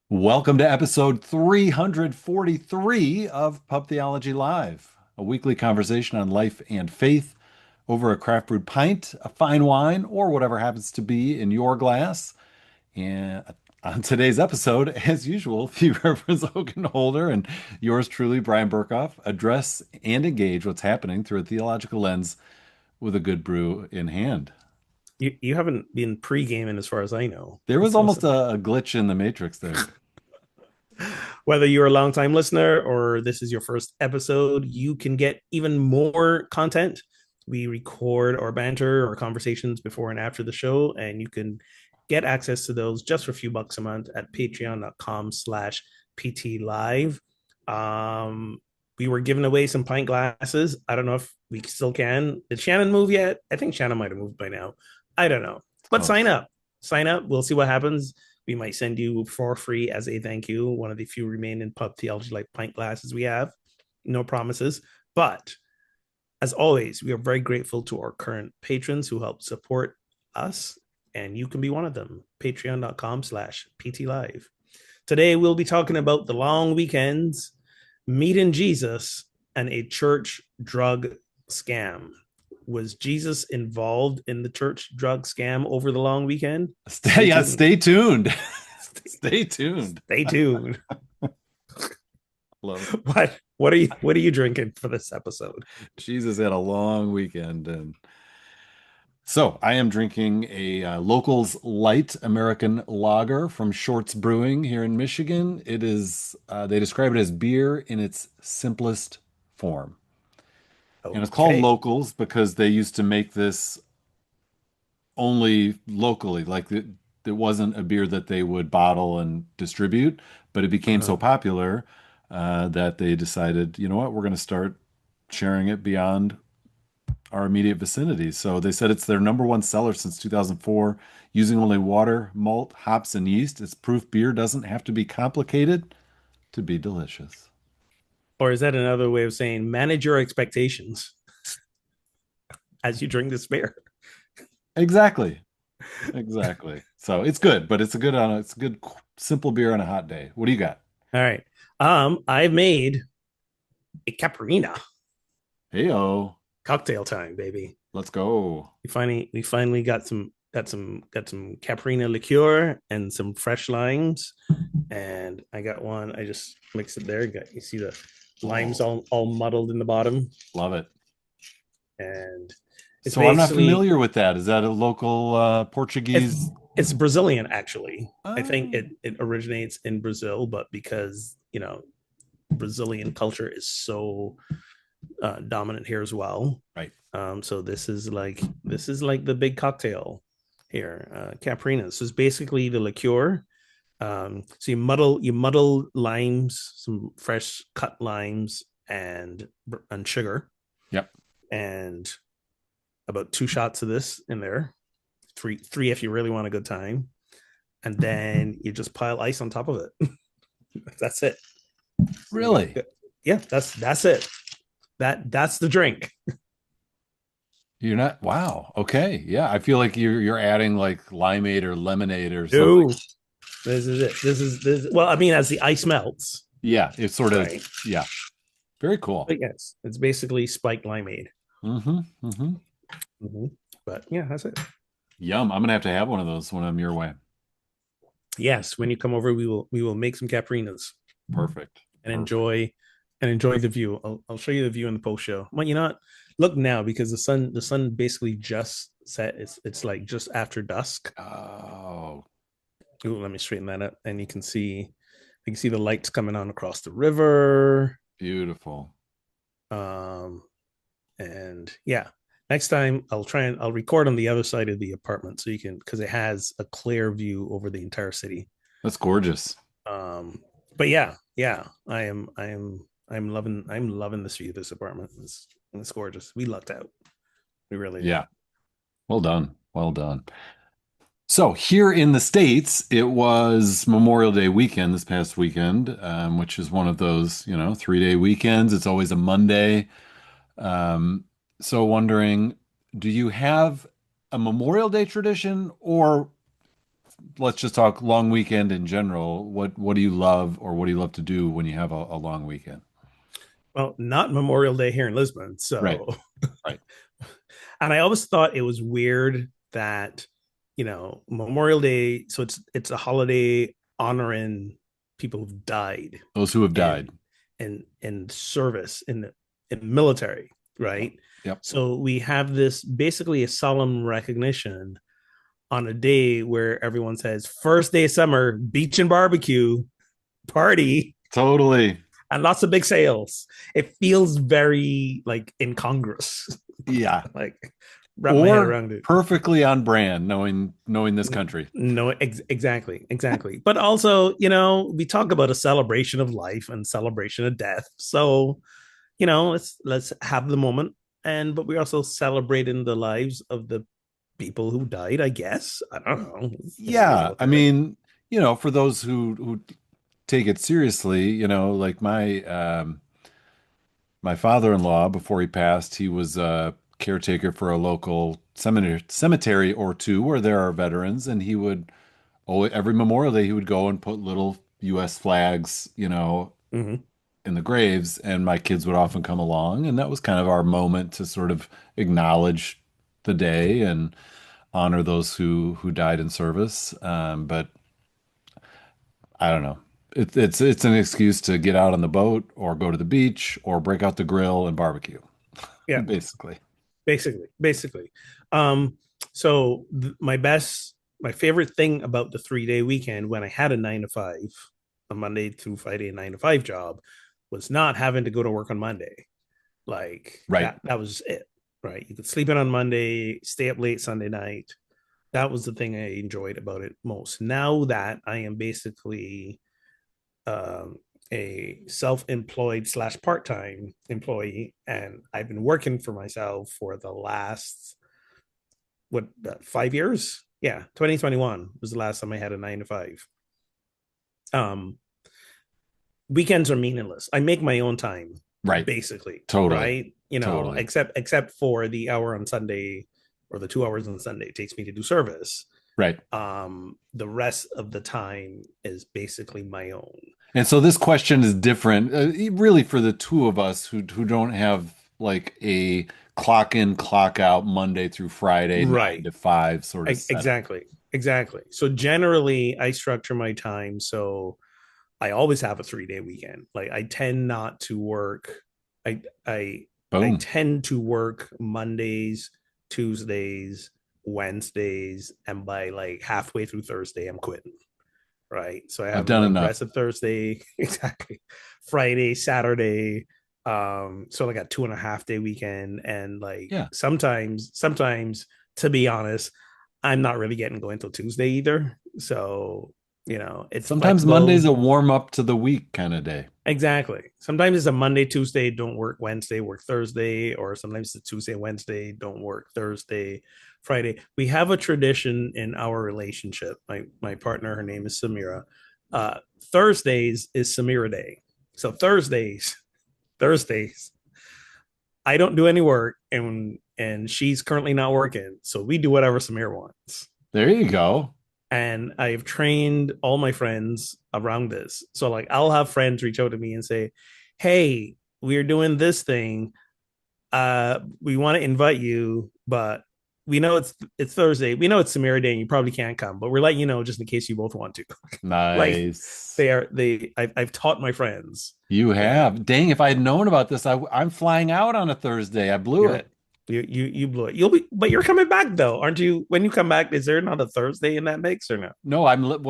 Welcome to episode 343 of Pub Theology Live, a weekly conversation on life and faith over a craft brewed pint, a fine wine, or whatever happens to be in your glass. And on today's episode, as usual, the Reverend Hogan Holder and yours truly, Brian Burkoff, address and engage what's happening through a theological lens with a good brew in hand. You haven't been pre-gaming as far as I know. There was So, almost a glitch in the matrix there. whether you're a long time listener or this is your first episode, you can get even more content. We record our banter or conversations before and after the show, and you can get access to those just for a few bucks a month at patreon.com/PT live. We were giving away some pint glasses. I don't know if we still can. Did Shannon move yet? I think Shannon might have moved by now. I don't know. But sign Close. up. Sign up. We'll see what happens. We might send you for free as a thank you one of the few remaining Pub Theology like pint glasses we have. No promises. But as always, we are very grateful to our current patrons who help support us, and you can be one of them. Patreon.com/PT Live. Today, we'll be talking about the long weekends, meeting Jesus, and a church drug scam. Was Jesus involved in the church drug scam over the long weekend? Stay, Stay yeah, tuned. stay tuned. Stay, Stay tuned. stay tuned. Love it. What are you drinking for this episode? Jesus had a long weekend, and so I am drinking a Locals Light American Lager from Shorts Brewing here in Michigan. It is they describe it as beer in its simplest form, and it's called Okay. Locals because they used to make this only locally. Like it wasn't a beer that they would bottle and distribute, but it became so Uh-huh. popular that they decided, you know what, we're going to start sharing it beyond our immediate vicinity. So they said it's their number one seller since 2004, using only water, malt, hops, and yeast. It's proof beer doesn't have to be complicated to be delicious. Or is that another way of saying manage your expectations as you drink this beer? Exactly. Exactly. So it's good, but it's a good simple beer on a hot day. What do you got? All right. I've made a caprina. Heyo. Cocktail time, baby. Let's go. We finally got some caprina liqueur and some fresh limes, and I got one. I just mixed it there. You see the limes Oh, all muddled in the bottom, love it. and it's So I'm not basically familiar with that. Is that a local it's Portuguese? it's Brazilian actually. I think Oh, it originates in Brazil, but because Brazilian culture is so dominant here as well. right. So this is like the big cocktail here, Caprina. So it's basically the liqueur. So you muddle limes, some fresh cut limes, and sugar, Yep. and about 2 shots of this in there. Three if you really want a good time, and then you just pile ice on top of it. That's it. You got Really? yeah. That's it. That's the drink. You're not, wow. Okay. Yeah. I feel like you're adding like limeade or lemonade or something. No, this is it. This. Well, I mean, as the ice melts, Yeah. It's sort of, right? yeah. Very cool. But yes, it's basically spiked limeade. Mm-hmm. Mm-hmm. Mm-hmm. But yeah, that's it. Yum. I'm gonna have to have one of those when I'm your way. Yes, when you come over, we will make some caprinas Perfect. and Perfect. enjoy the view. I'll show you the view in the post show. Well, look now because the sun basically just set. It's like just after dusk. Oh, Ooh, let me straighten that up, and you can see the lights coming on across the river. beautiful. Um, and yeah, next time I'll record on the other side of the apartment so you can because it has a clear view over the entire city. That's gorgeous. Um, but yeah, I'm loving this view of this apartment. It's gorgeous. We lucked out. We really did. Yeah. Well done. Well done. So here in the States, it was Memorial Day weekend this past weekend, which is one of those, 3-day weekends. It's always a Monday. Um, so wondering, do you have a Memorial Day tradition or let's just talk long weekend in general. What do you love, or what do you love to do when you have a long weekend? Well, not Memorial Day here in Lisbon. Right, So, right. and I always thought it was weird that, Memorial Day, so it's a holiday honoring people who've died Those who have died. in service in military, Yep. right? Yep. So we have this basically a solemn recognition on a day where everyone says first day of summer, beach and barbecue, party, Totally. and lots of big sales. It feels very like incongruous. Yeah. Like wrap my head Or around it. perfectly on brand, knowing this country. No, exactly. But also, we talk about a celebration of life and celebration of death. So, let's have the moment, and but we're also celebrating the lives of the people who died. I guess I don't know. That's the way to Yeah, look I at it. mean, for those who take it seriously, like my father-in-law, before he passed, he was a caretaker for a local cemetery or two where there are veterans, and he would, every Memorial Day he would go and put little U.S. flags, Mm-hmm. in the graves, and my kids would often come along, and that was kind of our moment to sort of acknowledge the day and honor those who died in service. But I don't know. It's an excuse to get out on the boat or go to the beach or break out the grill and barbecue, Yeah, basically. basically. Um, so my favorite thing about the 3 day weekend when I had a 9 to 5, a Monday through Friday 9 to 5 job, was not having to go to work on Monday. Like Right. that was it, right? You could sleep in on Monday, stay up late Sunday night. That was the thing I enjoyed about it most. Now that I am basically um, a self-employed slash part-time employee, and I've been working for myself for the last 5 years. Yeah, 2021 was the last time I had a 9 to 5. Um, Weekends are meaningless. I make my own time, Right. basically, Totally. right? Totally. Except for the hour on Sunday or the 2 hours on Sunday it takes me to do service. Right. The rest of the time is basically my own. And so this question is different, really, for the two of us who don't have like a clock in, clock out Monday through Friday, nine Right. to five sort of setup. Exactly. So generally I structure my time so I always have a 3 day weekend. Like I tend not to work. I I I Boom. tend to work Mondays, Tuesdays, Wednesdays, and by like halfway through Thursday, I'm quitting. Right. So I I've have done like enough. rest of Thursday, exactly. Friday, Saturday. So like a 2.5 day weekend. And like Yeah. sometimes, to be honest, I'm not really getting going till Tuesday either. So, it's Sometimes Monday's flexible. a warm up to the week kind of day. Exactly. Sometimes it's a Monday, Tuesday, don't work Wednesday, work Thursday, or sometimes it's Tuesday, Wednesday, don't work Thursday, Friday. We have a tradition in our relationship. My partner, her name is Samira. Uh, Thursdays is Samira Day. So Thursdays, I don't do any work, and she's currently not working, so we do whatever Samira wants. There you go. And I've trained all my friends around this. So like I'll have friends reach out to me and say, "Hey, we're doing this thing. We want to invite you, but we know it's Thursday. We know it's Samira Day and you probably can't come, but we're letting you know just in case you both want to." Like Nice. I've taught my friends You that have. Dang, if I had known about this, I'm flying out on a Thursday. I blew yeah, it. you blew it. But you're coming back though, aren't you? When you come back, is there not a Thursday in that mix or no? No,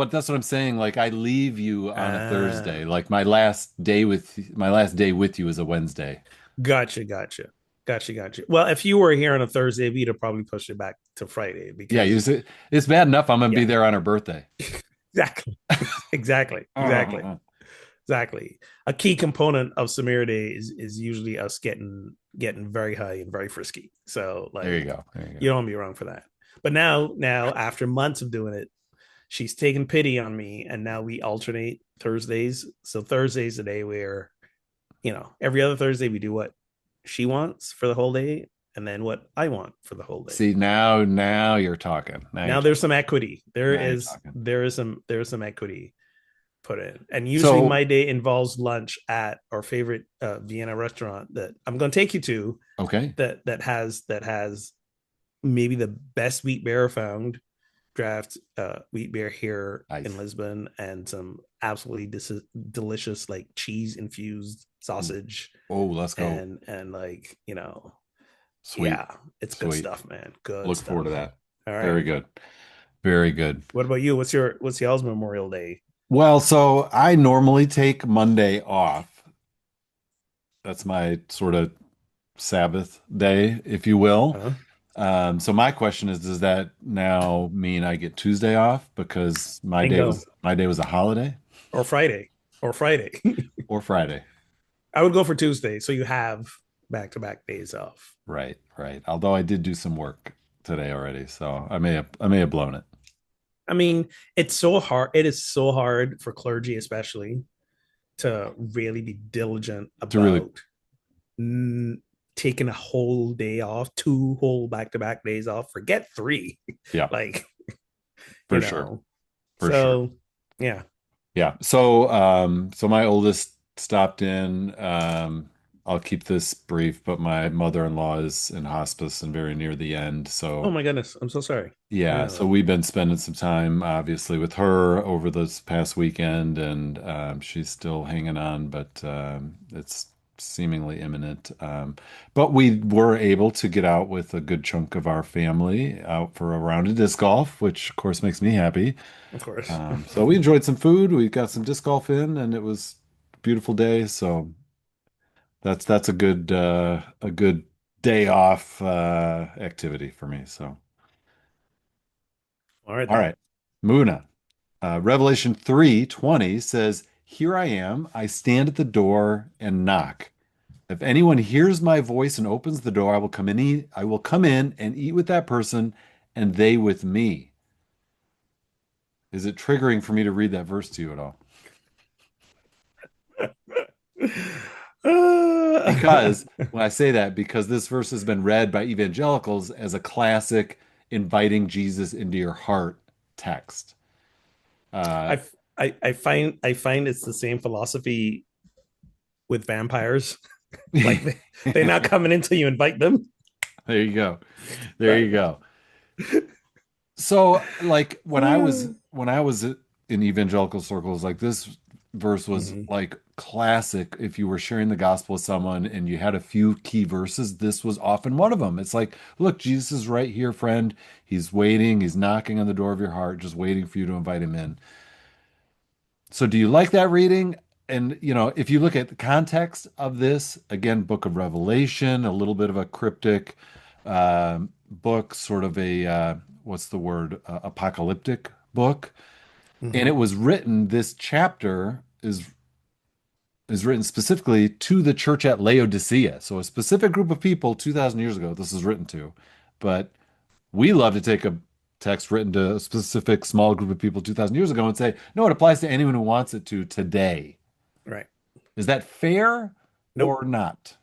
that's what I'm saying. Like I leave you on a Thursday. Ah, Like my last day with you is a Wednesday. Gotcha. Well, if you were here on a Thursday, we'd have probably pushed it back to Friday Yeah, because, it's bad enough I'm gonna be yeah, there on her birthday. exactly, exactly. A key component of Samir Day is usually us getting very high and very frisky. So There you like, go. There you go. you don't want to be wrong for that. But now after months of doing it, she's taken pity on me, and now we alternate Thursdays. So Thursday's the day where every other Thursday we do what she wants for the whole day, and then what I want for the whole day. See, now you're talking. Now you're Now there's talking. some equity. There Now you're is talking. there is some equity put in. And usually So, my day involves lunch at our favorite Vienna restaurant that I'm going to take you to, okay. that has maybe the best wheat beer found draft wheat beer here in Nice. Lisbon, and some absolutely delicious like cheese infused Ooh. sausage, Oh, let's go. and like, Sweet. yeah, it's good Sweet. stuff, man. Good Look forward to stuff. that. All right. Very good. Very good. What about you? What's y'all's Memorial Day? Well, so I normally take Monday off. That's my sort of Sabbath day, if you will. Huh? So my question is, does that now mean I get Tuesday off because Bingo. my day was a holiday Or Friday. Or Friday. or Friday? I would go for Tuesday, so you have back to back days off. Right, right. Although I did do some work today already, so I may have blown it I mean, it's so hard. It is so hard for clergy, especially, to really be diligent to really, about mm, taking a whole day off, two whole back to back days off. Forget three, yeah, like you for sure, know. for sure. So yeah, Yeah. So my oldest stopped in. I'll keep this brief, but my mother-in-law is in hospice and very near the end. oh So my goodness, I'm so sorry. yeah, so Yeah, we've been spending some time obviously with her over this past weekend, and she's still hanging on, but it's seemingly imminent. But we were able to get out with a good chunk of our family out for a round of disc golf, which of course makes me happy. of course. So we enjoyed some food. We got some disc golf in, and it was a beautiful day. So that's a good day off activity for me. So All right all then. right, moving on. Revelation 3:20 says, "Here I am. I stand at the door and knock. If anyone hears my voice and opens the door, I will come in. I will come in and eat with that person, and they with me." Is it triggering for me to read that verse to you at all? Because when I say that, because this verse has been read by evangelicals as a classic inviting Jesus into your heart text. Uh, I, I find it's the same philosophy with vampires. Like there they're not coming until you invite them. you go. There you Right. go. So, like Mhm. when I was in evangelical circles, like this verse was like classic. If you were sharing the gospel with someone and you had a few key verses, this was often one of them. It's like, look, Jesus is right here, friend. He's waiting. He's knocking on the door of your heart, just waiting for you to invite him in. So, do you like that reading? And, if you look at the context of this, again, Book of Revelation, a little bit of a cryptic book, sort of a, what's the word, apocalyptic book. And it Mhm. was written, this chapter is written specifically to the church at Laodicea. So, a specific group of people 2,000 years ago, this is written to. But we love to take a text written to a specific small group of people 2,000 years ago and say, no, it applies to anyone who wants it to today. Right. Is that fair Nope. or not?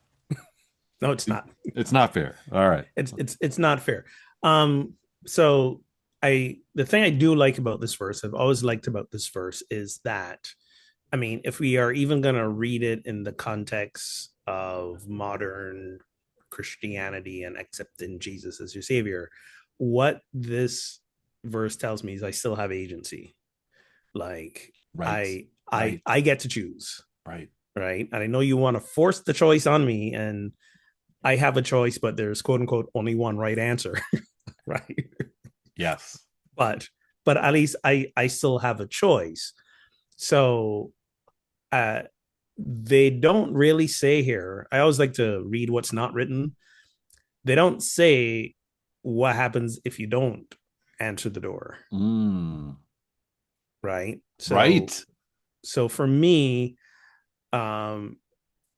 No, it's not. It's not fair. All right. It's not fair. Um, so the thing I do like about this verse, I've always liked about this verse is that, I mean, if we are even gonna read it in the context of modern Christianity and accepting Jesus as your savior, what this verse tells me is I still have agency. Like Right. I get to choose, Right. right? And I know you want to force the choice on me, and I have a choice, but there's quote unquote only one right answer, right? Yes. But at least I still have a choice. So uh they don't really say here. I always like to read what's not written. They don't say what happens if you don't answer the door, Mm. right? Right. So for me, um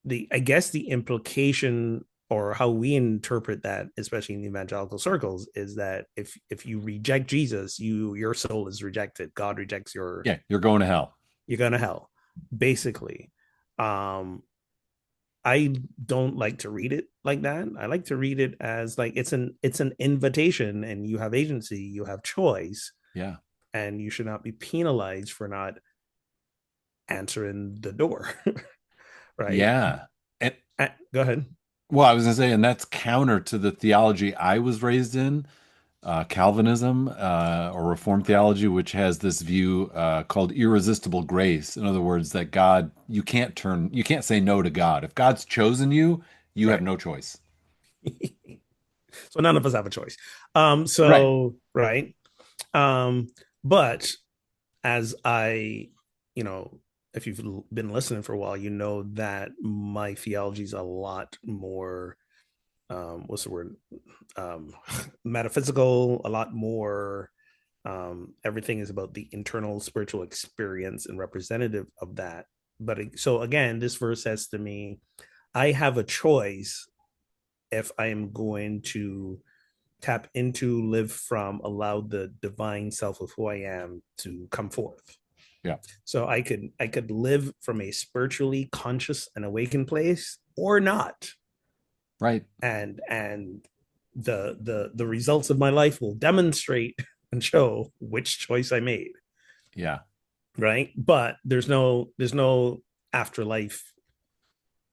the I guess the implication or how we interpret that, especially in evangelical circles, is that if you reject Jesus, your soul is rejected. God rejects Yeah, you're going to hell. you're going to hell, basically. Um, I don't like to read it like that. I like to read it as like it's an invitation, and you have agency, you have choice, Yeah. and you should not be penalized for not answering the door. Right? Yeah. And Go ahead. well, I was gonna say, and that's counter to the theology I was raised in, Calvinism, or Reformed theology, which has this view called irresistible grace. In other words, that God, you can't say no to God. If God's chosen you, you have Right. no choice. So none of us have a choice. Right. So right. Um, but as I, you know, if you've been listening for a while, you know that my theology is a lot more, what's the word? Um, Metaphysical, a lot more. Everything is about the internal spiritual experience and representative of that. But so again, this verse says to me, I have a choice if I am going to tap into, live from, allow the divine self of who I am to come forth. Yeah. So I could live from a spiritually conscious and awakened place or not. Right. And the results of my life will demonstrate and show which choice I made. Yeah. Right. But there's no afterlife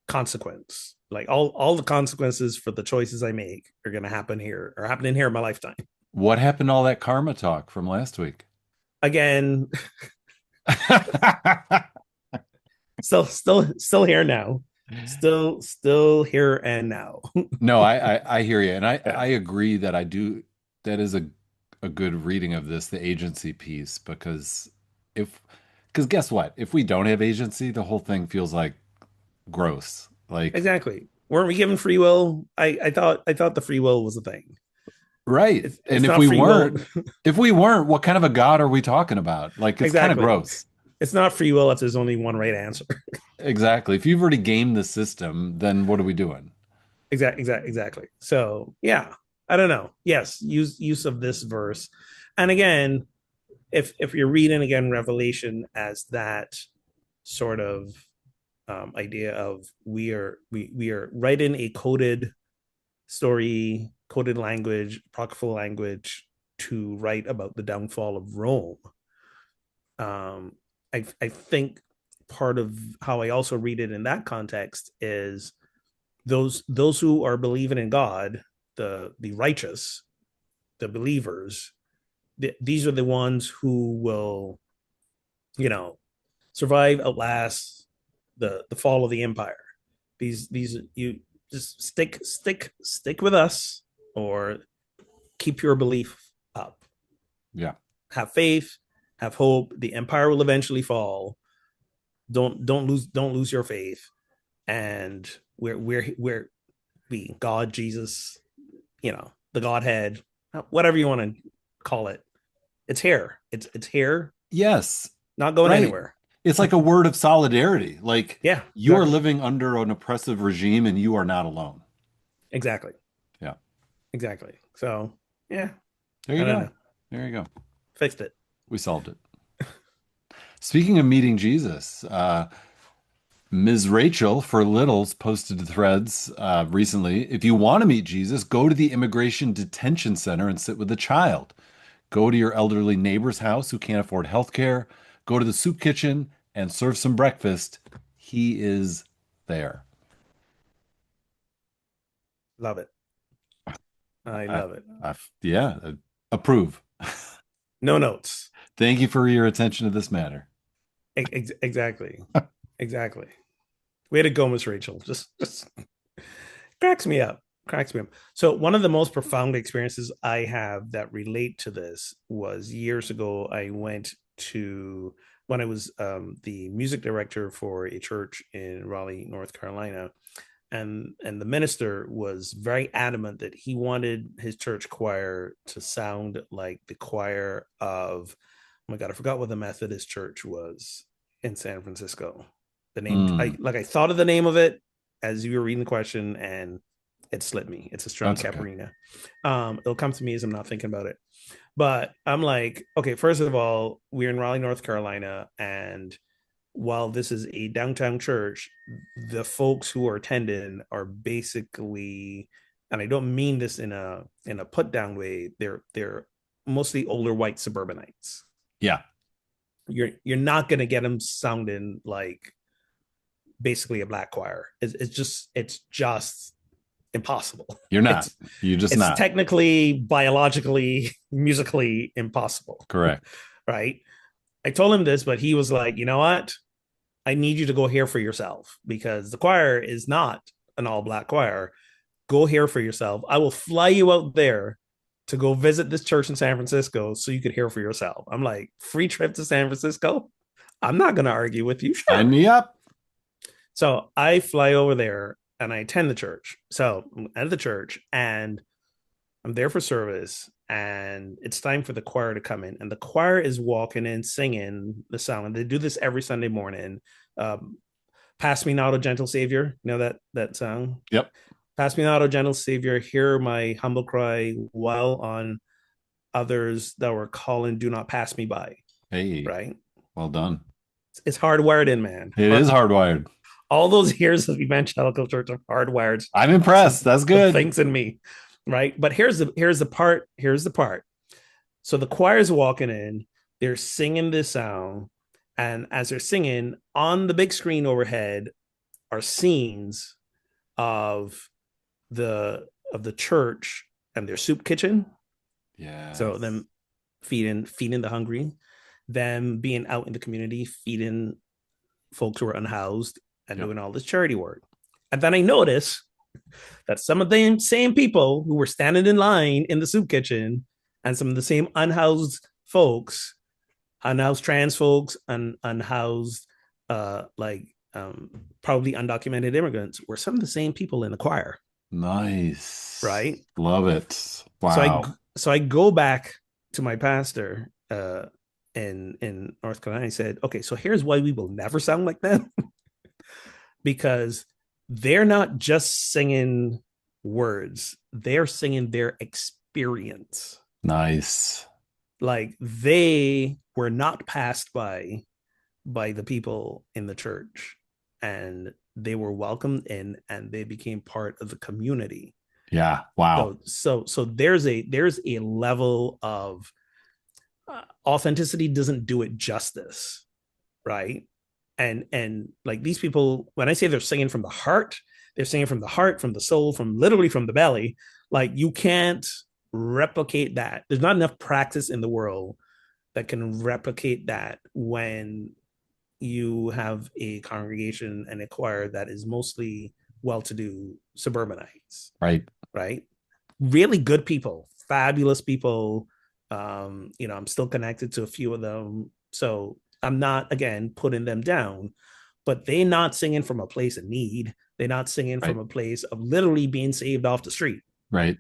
consequence. Like all the consequences for the choices I make are gonna happen here or happening here in my lifetime. What happened to all that karma talk from last week? Again, still here now. Still here and now. No, I hear you, and Yeah. I agree that I do. That is a good reading of this, the agency piece, if because guess what? If we don't have agency, the whole thing feels like gross. Like, Exactly. Weren't we given free will? I thought the free will was a thing. right. It's And not free will. if we weren't, what kind of a God are we talking about? Like, it's kind of Exactly. gross. It's not free will if there's only one right answer. Exactly. If you've already gamed the system, then what are we doing? Exactly. So yeah, I don't know. Yes, use of this verse, and again, if you're reading again Revelation as that sort of idea of we are writing a coded story, coded language, apocryphal language to write about the downfall of Rome. Um, I think part of how I also read it in that context is those who are believing in God, the righteous, the believers, these are the ones who will, you know, survive, outlast the fall of the empire. These you just stick with us, or keep your belief up. Yeah. Have faith, have hope. The empire will eventually fall. Don't lose your faith. And we're we God, Jesus, the Godhead, whatever you want to call it. It's here. It's here, Yes. not going Right. anywhere. It's like a word of solidarity. Like, Yeah, you are exactly. living under an oppressive regime and you are not alone. Exactly. Yeah. Exactly. So, yeah, There I you don't go. know. There you go. Fixed it. We solved it. Speaking of meeting Jesus, Ms. Rachel for Littles posted to threads recently. If you want to meet Jesus, go to the immigration detention center and sit with a child. Go to your elderly neighbor's house who can't afford health care. Go to the soup kitchen and serve some breakfast. He is there. Love it. I I, love it. yeah, approve. No notes. Thank you for your attention to this matter. Exactly. Exactly. Way to go, Miss Rachel. Just cracks me up. Cracks me up. So one of the most profound experiences I have that relate to this was years ago. I went to when I was the music director for a church in Raleigh, North Carolina, and the minister was very adamant that he wanted his church choir to sound like the choir of, oh my god, I forgot what the Methodist church was in San Francisco. The name, I Mm, like, I thought of the name of it as you were reading the question, and it slipped me. It's a strong that's okay. Caparina. It'll come to me as I'm not thinking about it. But I'm like, okay, first of all, we're in Raleigh, North Carolina, and while this is a downtown church, the folks who are attending are basically, and I don't mean this in a put down way, they're mostly older white suburbanites. Yeah, You're not gonna get them sounding like basically a black choir. It's just impossible. you're not. It's You're just it's not. technically, biologically, musically impossible, Correct. right? I told him this, but he was like, you know what? I need you to go hear for yourself because the choir is not an all black choir. Go hear for yourself. I will fly you out there to go visit this church in San Francisco so you could hear for yourself. I'm like, free trip to San Francisco? I'm not going to argue with you. Sign Sure. me up. So I fly over there and I attend the church. So I'm at the church and I'm there for service, and it's time for the choir to come in. And the choir is walking in, singing the song. And they do this every Sunday morning. Um, Pass me not, O gentle Savior. You know that song? Yep. Pass me not, O gentle Savior. Hear my humble cry, while on others that were calling, do not pass me by. Hey, Right? well done. It's hardwired in, man. It is hardwired. All those years of evangelical church are hardwired I'm some impressed. That's some good. things in me, right? But here's the part. So the choir's walking in, they're singing this song, and as they're singing, on the big screen overhead are scenes of the church and their soup kitchen. So Yes. them feeding the hungry, them being out in the community feeding folks who are unhoused and Yep. doing all this charity work. And then I notice that some of the same people who were standing in line in the soup kitchen and some of the same unhoused folks, unhoused trans folks and unhoused probably undocumented immigrants were some of the same people in the choir, Nice. right? Love it. So I Wow. so I go back to my pastor in North Carolina. I said, okay, so here's why we will never sound like them because they're not just singing words, they're singing their experience. Nice. Like they were not passed by the people in the church, and they were welcomed in and they became part of the community. Yeah. Wow. So there's a level of authenticity doesn't do it justice, right? And like these people, when I say they're singing from the heart, they're singing from the heart, from the soul, from literally from the belly. Like you can't replicate that. There's not enough practice in the world that can replicate that when you have a congregation and a choir that is mostly well-to-do suburbanites, Right. right? Really good people, fabulous people. I'm still connected to a few of them, so I'm not again putting them down, but they're not singing from a place of need. They're not singing Right. from a place of literally being saved off the street, Right.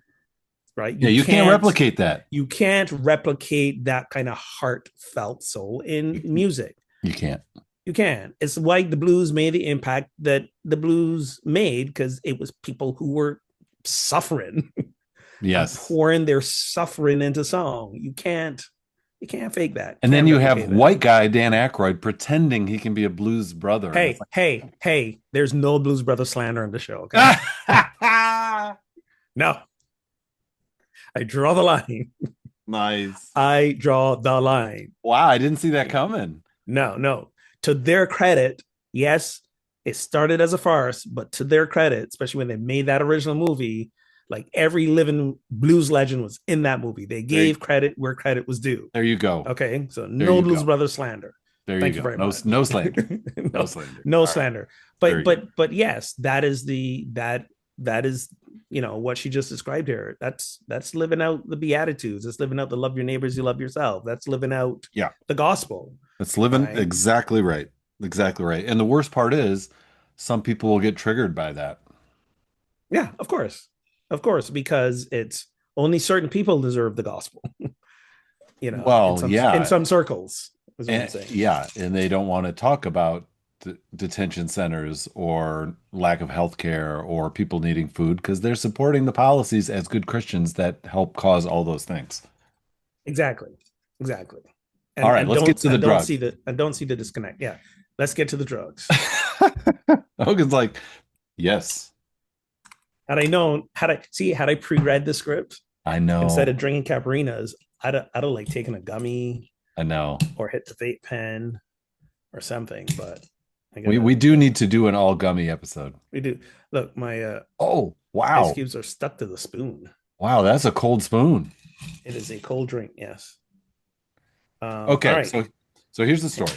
right? Yeah. You You can't can't replicate that. you can't replicate that kind of heartfelt soul in You, music. you can't. You can. It's why the blues made the impact that the blues made because it was people who were suffering and Yes. pouring their suffering into song. You can't fake that. And then Can't you have replicate that. white guy Dan Aykroyd pretending he can be a blues brother, and it's Hey, there's no Blues Brothers slander on the show, okay? like, No. I draw the line. nice. I draw the line. Wow, I didn't see that coming. No, no. To their credit, yes, it started as a farce, but to their credit, especially when they made that original movie, like every living blues legend was in that movie. They There, gave credit where credit was due. there you go. Okay, so There no you Blues go. Brothers slander. There you Thank you go. very No, much. no slander. No no, slander. no All right. slander. Very But good. but but yes, that is what she just described here. That's living out the beatitudes. That's living out the love your neighbors, you love yourself. That's living out Yeah. the gospel, It's living right? exactly right. Exactly right. And the worst part is some people will get triggered by that. Yeah, of course, because it's only certain people deserve the gospel. In Well, yeah. some circles is what I'm And, saying. yeah. And they don't want to talk about detention centers or lack of health care or people needing food because they're supporting the policies as good Christians that help cause all those things. Exactly, exactly. All And right, and let's get don't to the and don't drug. see the and don't see the disconnect. Yeah. let's get to the drugs. Hogan's like, yes, Had I pre-read the script I instead know. of drinking Caprinas, I'd have like taken a gummy I know. or hit the vape pen or something. But I We gotta, do need to do an all gummy episode. we do. Look, my Oh, ice wow. cubes are stuck to the spoon. Wow, that's a cold spoon. It is a cold drink. Yes. All Okay, right. so here's the story.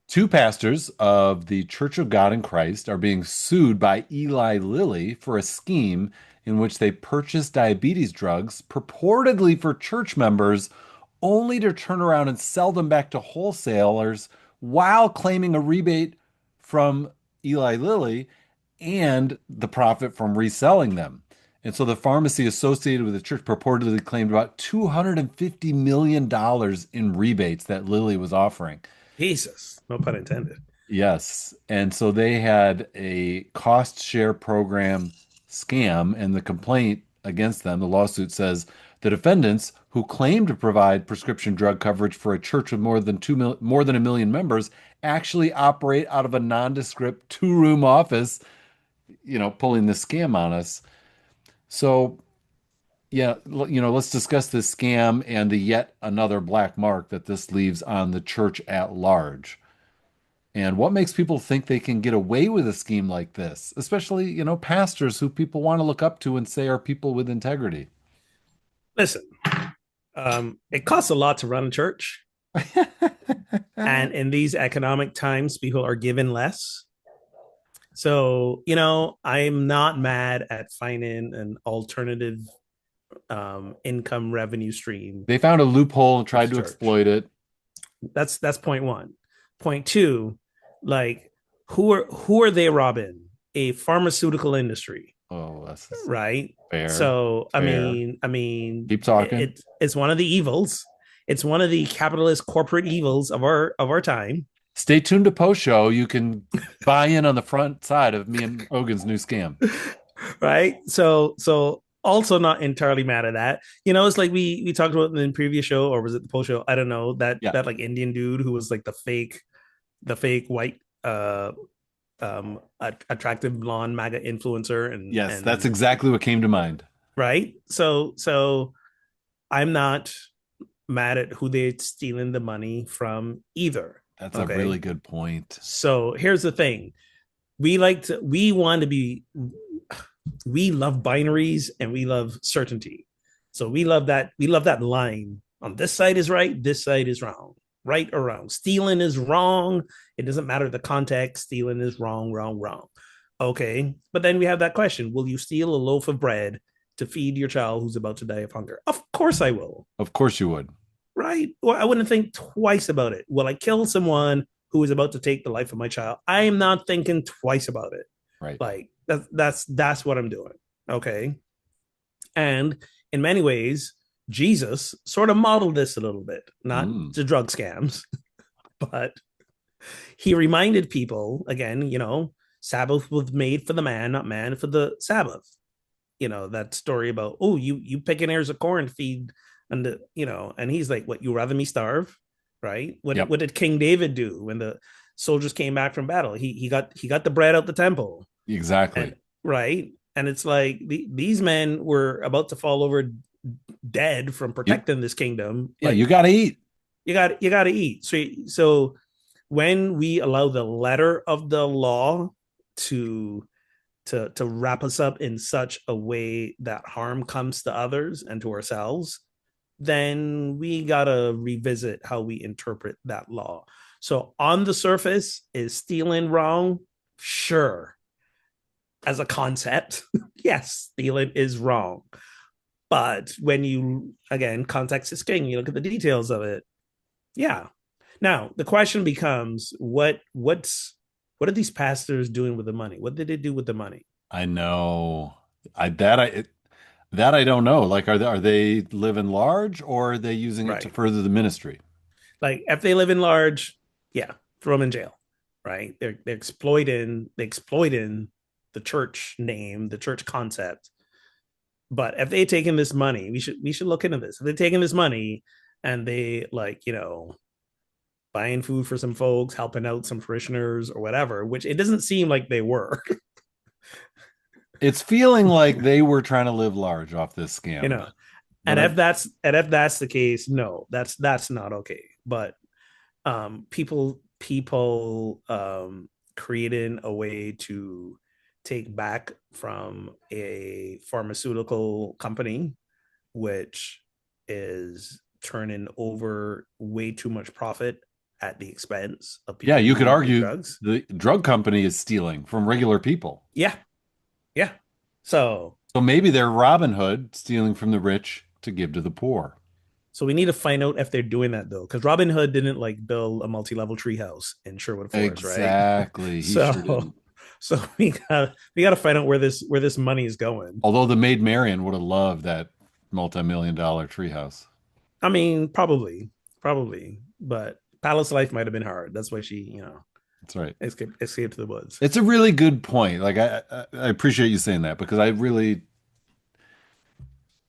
Two pastors of the Church of God in Christ are being sued by Eli Lilly for a scheme in which they purchased diabetes drugs purportedly for church members, only to turn around and sell them back to wholesalers while claiming a rebate from Eli Lilly and the profit from reselling them. And so the pharmacy associated with the church purportedly claimed about $250 million in rebates that Lilly was offering. Jesus. No pun intended. Yes. And so they had a cost share program scam, and the complaint against them, the lawsuit says the defendants who claim to provide prescription drug coverage for a church with more than a million members actually operate out of a nondescript two-room office, pulling this scam on us. So, yeah, let's discuss this scam and the yet another black mark that this leaves on the church at large. And what makes people think they can get away with a scheme like this, especially, pastors who people want to look up to and say are people with integrity? Listen, it costs a lot to run a church. And in these economic times, people are given less. So, I'm not mad at finding an alternative income revenue stream They found a loophole and with tried the to church. exploit it. That's point one. Point two, like who are they robbing? A pharmaceutical industry, Oh, this is right? fair. So I Fair. mean, I mean, Keep talking. it's one of the evils. It's one of the capitalist corporate evils of our time, Stay tuned to post show. You can buy in on the front side of me and Hogan's new scam. right? So also not entirely mad at that. It's like we talked about in the previous show, or was it the post show? I don't know, that Yeah. that like Indian dude who was like the fake white attractive blonde MAGA influencer, and Yes, that's and exactly what came to mind. right. So I'm not mad at who they're stealing the money from either. That's a really Okay. good point. So here's the thing. We love binaries and we love certainty. So we love that line. On this side is right, this side is wrong. Right or wrong. Stealing is wrong. It doesn't matter the context. Stealing is wrong, wrong, wrong. Okay. But then we have that question. Will you steal a loaf of bread to feed your child who's about to die of hunger? Of course I will. Of course you would. Right? Well, I wouldn't think twice about it. Will I kill someone who is about to take the life of my child? I am not thinking twice about it. Right. Like that's what I'm doing. Okay. And in many ways, Jesus sort of modeled this a little bit, not Mm. the drug scams, but he reminded people again, Sabbath was made for the man, not man for the Sabbath. That story about, oh, you picking ears of corn to feed, and he's like, what, you rather me starve? Right? What did, Yep. what did King David do when the soldiers came back from battle? He got the bread out the temple. And Exactly. right. And it's like these men were about to fall over dead from You, protecting this kingdom. yeah, you Like got to eat. you got to eat. So when we allow the letter of the law to to wrap us up in such a way that harm comes to others and to ourselves, then we gotta revisit how we interpret that law. So on the surface, is stealing wrong? Sure. As a concept, yes, stealing is wrong. But when you, again, context is king, you look at the details of it. Yeah. Now the question becomes, what are these pastors doing with the money? What did they do with the money? I know. I don't know. Like, are they living large or are they using it to Right. further the ministry? Like if they live in large, yeah, throw them in jail. Right. They're exploiting the church name, the church concept. But if they taken this money, we should look into this. If they're taking this money and they, like, buying food for some folks, helping out some parishioners or whatever, which it doesn't seem like they were. It's feeling like they were trying to live large off this you scam, know. but I, And if that's the case, no, that's not okay. But people creating a way to take back from a pharmaceutical company which is turning over way too much profit at the expense of yeah, people you who could need the argue drugs. the drug company is stealing from regular people. Yeah, yeah. So So maybe they're Robin Hood stealing from the rich to give to the poor. so we need to find out if they're doing that though, because Robin Hood didn't like build a multi-level treehouse in Sherwood Forest, right? Exactly. He sure So didn't. so we got to find out where this money is going. Although the Maid Marian would have loved that multi-million dollar treehouse. I mean, probably, but palace life might have been hard. That's why she That's right. escaped to the woods. It's a really good point. Like I appreciate you saying that because I really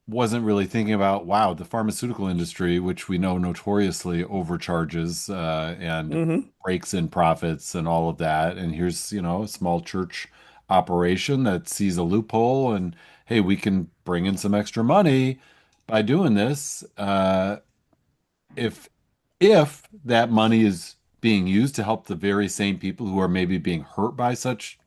wasn't really thinking about, wow, the pharmaceutical industry, which we know notoriously overcharges and Mm-hmm. breaks in profits and all of that. And here's, a small church operation that sees a loophole and, hey, we can bring in some extra money by doing this. If if that money is being used to help the very same people who are maybe being hurt by such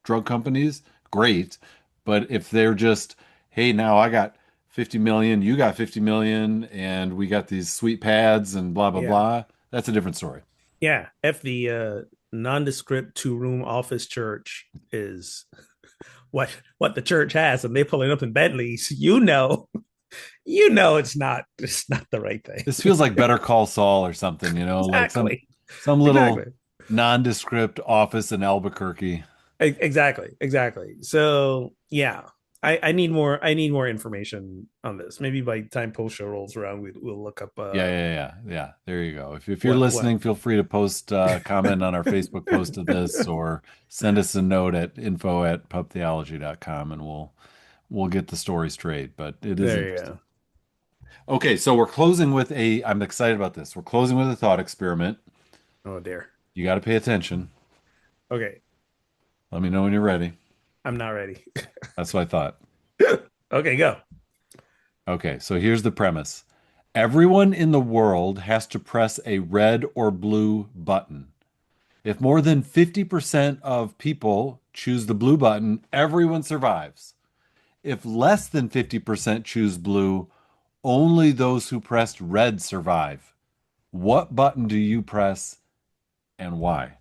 drug companies, great. But if they're just, hey, now I got 50 million, you got 50 million, and we got these sweet pads and blah blah Yeah. blah, that's a different story. Yeah, if the nondescript two-room office church is what the church has, and they pulling up in Bentleys, it's not the right thing. This feels like Better Call Saul or something, like some Exactly, some little exactly, nondescript office in Albuquerque. exactly. So yeah, I need more. I need more information on this. Maybe by the time post show rolls around, we'll look up Yeah. There you go. If you're what. listening, feel free to post comment on our Facebook post of this or send us a note at info@pubtheology.com and we'll get the story straight. But it is There you interesting. go. Okay, so I'm excited about this. We're closing with a thought experiment. Oh dear. You got to pay attention. Okay, Let me know when you're ready. I'm not ready. That's what I thought. Okay, go. Okay, so here's the premise. Everyone in the world has to press a red or blue button. If more than 50% of people choose the blue button, everyone survives. If less than 50% choose blue, only those who pressed red survive. What button do you press and why?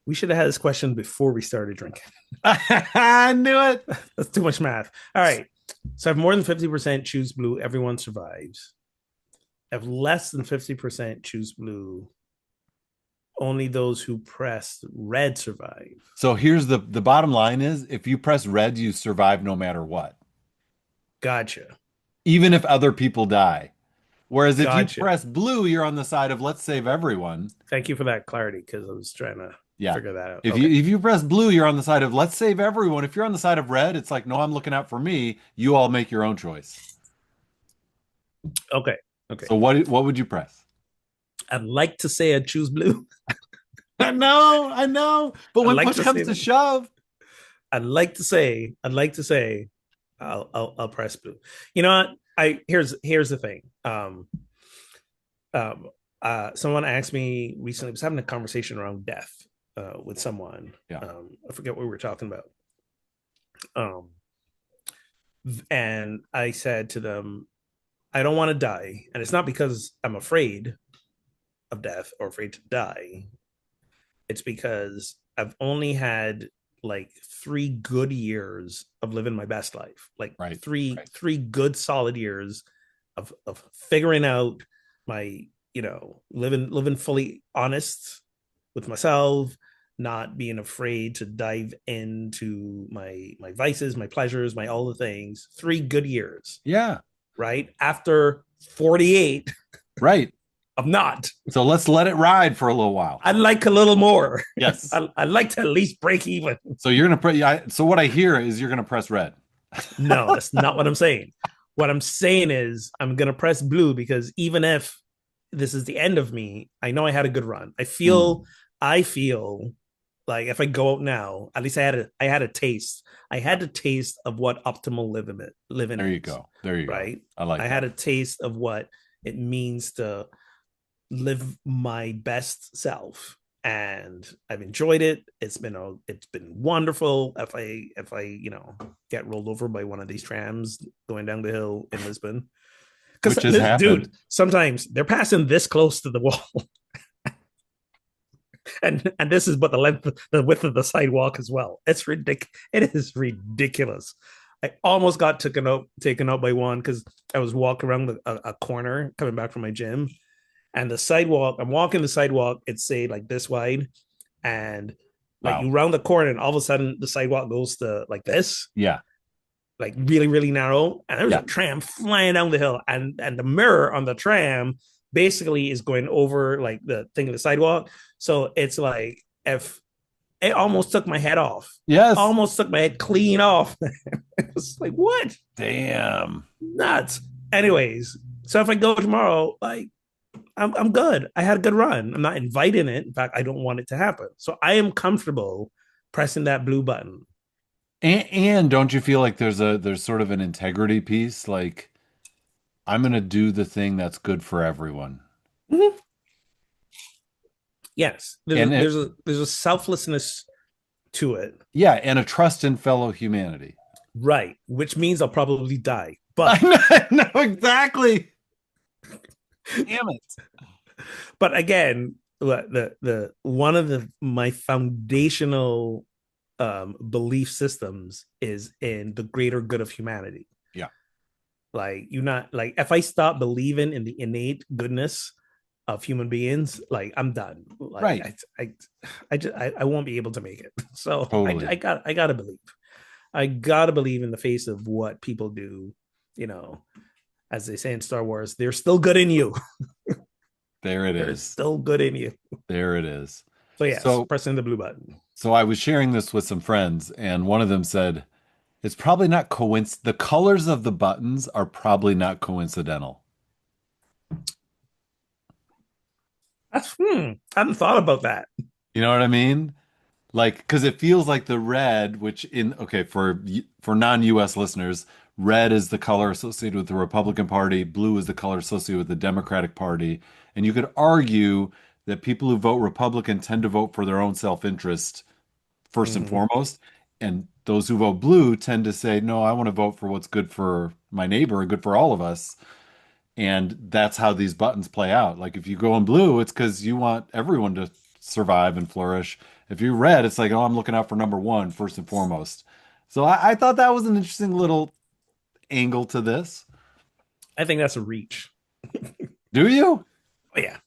We should have had this question before we started drinking. I knew it. That's too much math. All right. So if more than 50% choose blue, everyone survives. If less than 50% choose blue, only those who press red survive. So here's the bottom line is if you press red, you survive no matter what, Gotcha. even if other people die. Whereas if you Gotcha. press blue, you're on the side of let's save everyone. Thank you for that clarity because I was trying to Yeah. figure that out. If you Okay. if you press blue, you're on the side of let's save everyone. If you're on the side of red, it's like, no, I'm looking out for me. You all make your own choice. Okay. Okay. So what would you press? I'd like to say I'd choose blue. I know. But I'd when like push to comes say to that. shove, I'd like to say I'll press blue. You know what? Here's the thing. Um, someone asked me recently. I was having a conversation around death with someone. yeah, I forget what we were talking about. Um, and I said to them, I don't want to die, and it's not because I'm afraid of death or afraid to die. It's because I've only had like 3 good years of living my best life, like right. three good solid years of figuring out my living fully honest with myself, not being afraid to dive into my vices, my pleasures, my all the things. 3 good years, Yeah, right? After 48 right. of not. So let's let it ride for a little while. I'd like a little more. Yes. I'd like to at least break even. So you're gonna press. So what I hear is you're gonna press red. No, that's not what I'm saying. What I'm saying is I'm gonna press blue because even if this is the end of me. I know I had a good run. Mm, I feel like if I go out now, at least I had a taste. I had a taste of what optimal living there you is, go. There you go. right? I like I had that. a taste of what it means to live my best self, and I've enjoyed it. It's been wonderful. If I get rolled over by one of these trams going down the hill in Lisbon, because Which has happened. dude, sometimes they're passing this close to the wall, and this is but the width of the sidewalk as well. It's ridiculous. It is ridiculous. I almost got taken out by one because I was walking around a corner coming back from my gym, and the sidewalk. I'm walking the sidewalk. It's say like this wide, and like Wow. you round the corner, and all of a sudden the sidewalk goes to like this, Yeah. like really really narrow, and there's Yeah. a tram flying down the hill, and the mirror on the tram basically is going over like the thing of the sidewalk. So it's like if it almost took my head off, Yes. almost took my head clean off. It's like what Damn. nuts. Anyways, so if I go tomorrow, like I'm good. I had a good run. I'm not inviting it. In fact, I don't want it to happen. So I am comfortable pressing that blue button. And don't you feel like there's sort of an integrity piece? Like I'm gonna do the thing that's good for everyone. Mhm. Yes, And it, there's a selflessness to it, yeah, and a trust in fellow humanity. right? Which means I'll probably die. I But know, I know exactly. Damn it. but again, the one of the my foundational belief systems is in the greater good of humanity. Yeah. Like you not like if I stop believing in the innate goodness of human beings, like I'm done. Like Right. I won't be able to make it. So Totally. I gotta believe. I gotta believe in the face of what people do. You know, as they say in Star Wars, they're still good in you. There it They're is. still good in you. There it is. So yes, So pressing the blue button. so I was sharing this with some friends, and one of them said, it's probably not coinc the colors of the buttons are probably not coincidental. That's I hadn't thought about that. You know what I mean? Like, because it feels like the red, which in okay for non-US listeners, red is the color associated with the Republican Party, blue is the color associated with the Democratic Party, and you could argue that people who vote Republican tend to vote for their own self-interest first and Mm-hmm. foremost, and those who vote blue tend to say, no, I want to vote for what's good for my neighbor, good for all of us. And that's how these buttons play out. Like if you go in blue, it's because you want everyone to survive and flourish. If you're red, it's like, oh, I'm looking out for number one first and foremost. So I thought that was an interesting little angle to this. I think that's a reach. Do you? Oh yeah.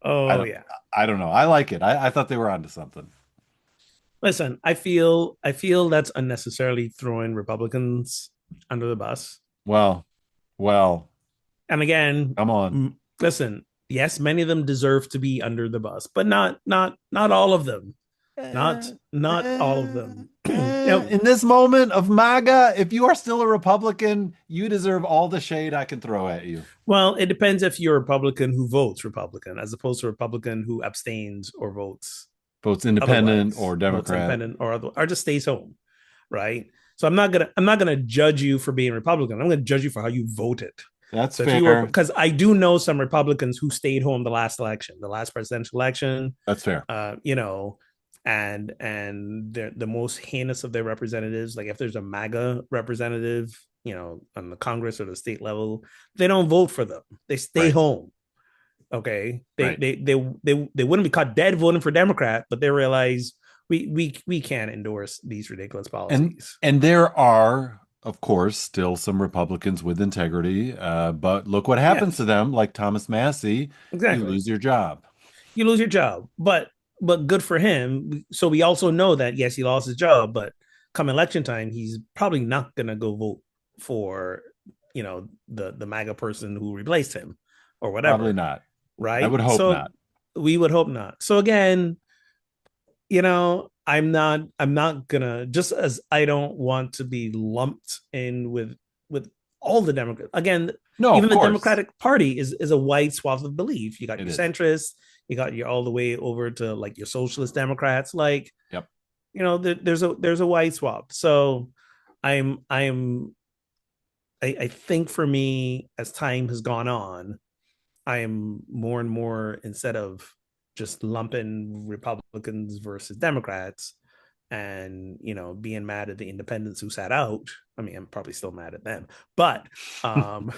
I Oh don't. yeah. I don't know. I like it. I thought they were onto something. Listen, I feel that's unnecessarily throwing Republicans under the bus. Well, well, And again, come on. listen, yes, many of them deserve to be under the bus, but not all of them. Not all of them. In this moment of MAGA, if you are still a Republican, you deserve all the shade I can throw at you. well, it depends if you're a Republican who votes Republican as opposed to a Republican who abstains or votes Votes independent otherwise, or votes Democrat. independent or just stays home, right? So I'm not gonna judge you for being Republican. I'm gonna judge you for how you voted. That's So if you were, fair. because I do know some Republicans who stayed home the last election, the last presidential election, That's fair. you know, and the most heinous of their representatives, like if there's a MAGA representative, on the Congress or the state level, they don't vote for them. They stay Right. home. Okay, Right. they wouldn't be caught dead voting for Democrat, but they realize we can't endorse these ridiculous And policies. and there are, of course, still some Republicans with integrity. But look what happens to Yes, them, like Thomas Massey, you exactly. lose your job. You lose your job, but good for him. So we also know that yes, he lost his job, but come election time, he's probably not gonna go vote for the MAGA person who replaced him or Probably whatever, not. I right? would hope So not. we would hope not. So again, I'm not gonna, just as I don't want to be lumped in with all the Democrats. Again, No, of even the course Democratic Party is a wide swath of belief. You got it your is. centrists, you got your all the way over to like your socialist Democrats. Like, Yep. there's a wide swath. So I'm I think for me, as time has gone on, I am more and more, instead of just lumping Republicans versus Democrats and being mad at the independents who sat out. I mean, I'm probably still mad at them, but um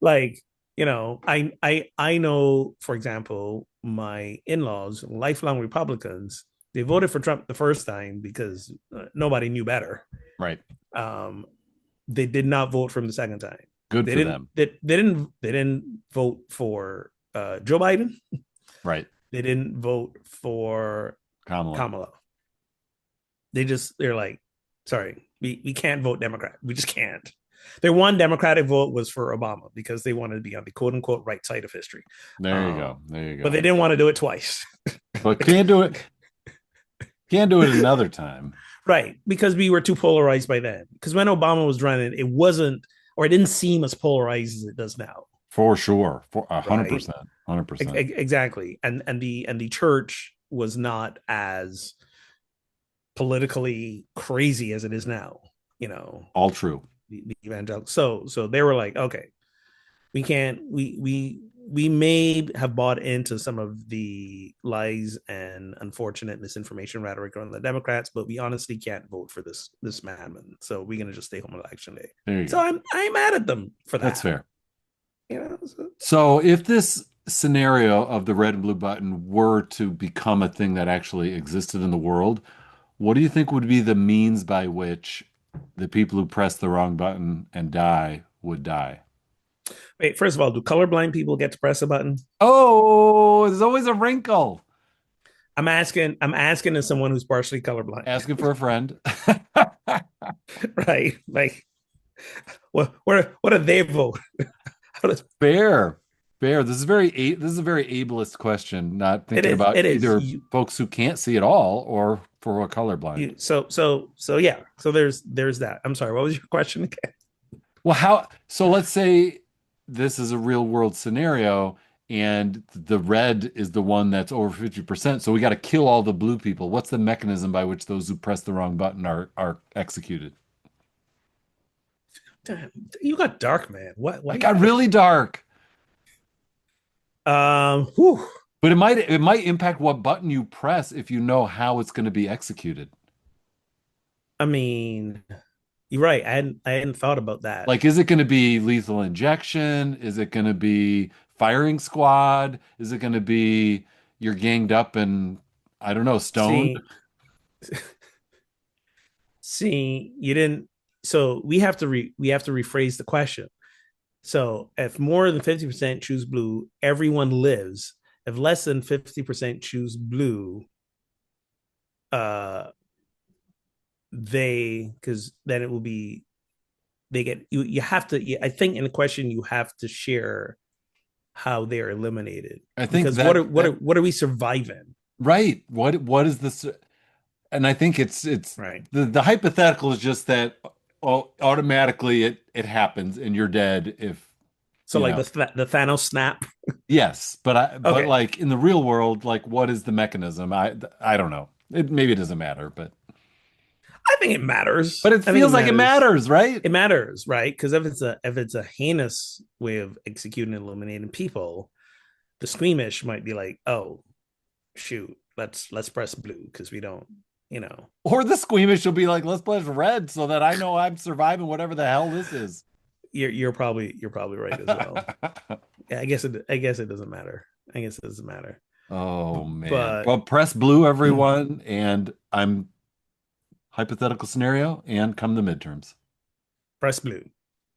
like, I know, for example, my in-laws, lifelong Republicans, they voted for Trump the first time because nobody knew better. Right. um they did not vote for him the second time. Good They for didn't. them. They didn't vote for Joe Biden. Right. They didn't vote for Kamala. Kamala. They're like, sorry, we can't vote Democrat. We just can't. Their one Democratic vote was for Obama because they wanted to be on the quote unquote right side of history. There you go. There you But go. they didn't want to do it twice. But can't do it. Can't do it another time. Right. Because we were too polarized by then. Because when Obama was running, it wasn't, or it didn't seem as polarized as it does now. For sure. For Right. 100%. 100%. Exactly. And the church was not as politically crazy as it is now, you know, All true. the evangelical. So they were like, okay, we can't we may have bought into some of the lies and unfortunate misinformation rhetoric on the Democrats, but we honestly can't vote for this madman. So we're gonna just stay home on election day. There you So go. I'm mad at them for That's that. fair. So, So if this scenario of the red and blue button were to become a thing that actually existed in the world, what do you think would be the means by which the people who press the wrong button and die would die? wait, first of all, do colorblind people get to press a button? Oh, there's always a wrinkle. I'm asking as someone who's partially colorblind. Asking for a friend. Right? Like, what do they vote? Fair. Fair. This is a very ableist question, not It thinking is. about It is. either folks who can't see at all or for a colorblind. So yeah. So there's that. I'm sorry. What was your question again? Well, how so let's say this is a real world scenario and the red is the one that's over 50%. So we got to kill all the blue people. What's the mechanism by which those who press the wrong button are executed? Damn, you got dark, man. What? Why I you got gotta? really dark. Whew. But it might impact what button you press if you know how it's going to be executed. I mean, you're right. I hadn't thought about that. Like, is it going to be lethal injection? Is it going to be firing squad? Is it going to be you're ganged up and I don't know, stoned? See, see, you didn't. So we have to rephrase the question. So if more than 50% choose blue, everyone lives. If less than 50% choose blue, uh, because then it will be they get you. You have to. I think in the question you have to share how they're eliminated I think because what are that what are that what are we surviving? right. What is this? And I think it's Right. the hypothetical is just that automatically it happens and you're dead if So you like know. the Thanos snap. Yes, but Okay, like in the real world, like what is the mechanism? I don't know. Maybe it doesn't matter, I think it matters. but it I think it feels like it matters. matters, right? It matters, right? Because if it's a heinous way of executing and eliminating people, the squeamish might be like, oh shoot, let's press blue because we don't, you know. Or the squeamish will be like, let's play red so that I know I'm surviving whatever the hell this is. You're probably right as well. Yeah, I guess it doesn't matter. I guess it doesn't matter. Oh man. But Well, press blue, everyone, and I'm hypothetical scenario and come the midterms. press blue.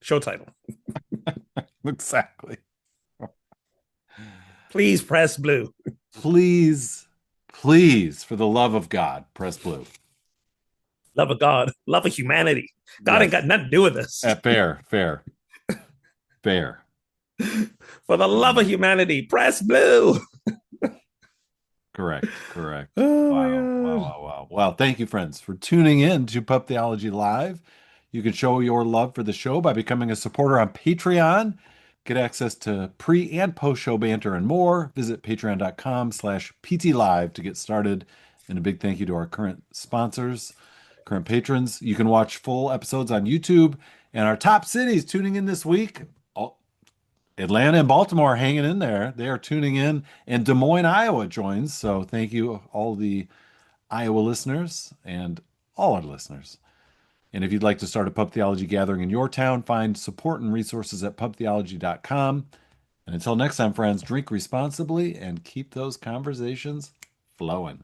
Show title. Exactly. Please press blue. Please, please, for the love of God, press blue. Love of God, love of humanity. God ain't Yes. got nothing to do with this. Fair, fair, fair. For the love of humanity, press blue. Correct, correct. Oh my Wow, wow, god. wow, wow. Well, thank you, friends, for tuning in to Pup Theology Live. You can show your love for the show by becoming a supporter on Patreon. Get access to pre and post show banter and more. Visit patreon.com/PTLive to get started. And a big thank you to our current sponsors, current patrons. You can watch full episodes on YouTube. And our top cities tuning in this week, Atlanta and Baltimore are hanging in there. They are tuning in. And Des Moines, Iowa joins. So thank you, all the Iowa listeners and all our listeners. And if you'd like to start a pub theology gathering in your town, find support and resources at pubtheology.com. And until next time, friends, drink responsibly and keep those conversations flowing.